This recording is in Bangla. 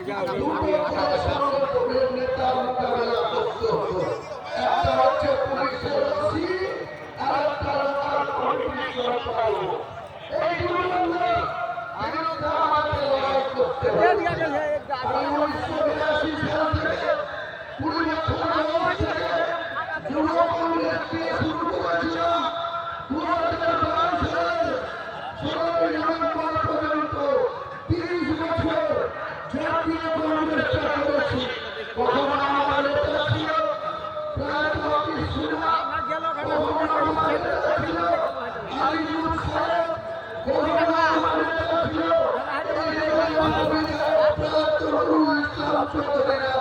দুটো সংগঠনের নেতা মোকাবেলা করতে হতো। একটা হচ্ছে পুলিশের ওসি, আর একটা লোকাল কমিটির পাবো। এই দুটোর বিরুদ্ধে আমাকে লড়াই করতে হবে। আমি 1982 সাল থেকে 20 বছর বয়স থেকে যুব কংগ্রেস দিয়ে শুরু করেছিলাম। 2012 সালের 16 নভেম্বর পর্যন্ত 30 বছর জাতীয় কংগ্রেসটা করেছি। কখনো আমার নেতা ছিল রাজনীতি সুরা, কখনো আমার নেতা ছিল আলিমুল সাহেব, কখনো আমার নেতা ছিল প্রাক্তন ইসলাম চৌধুরী।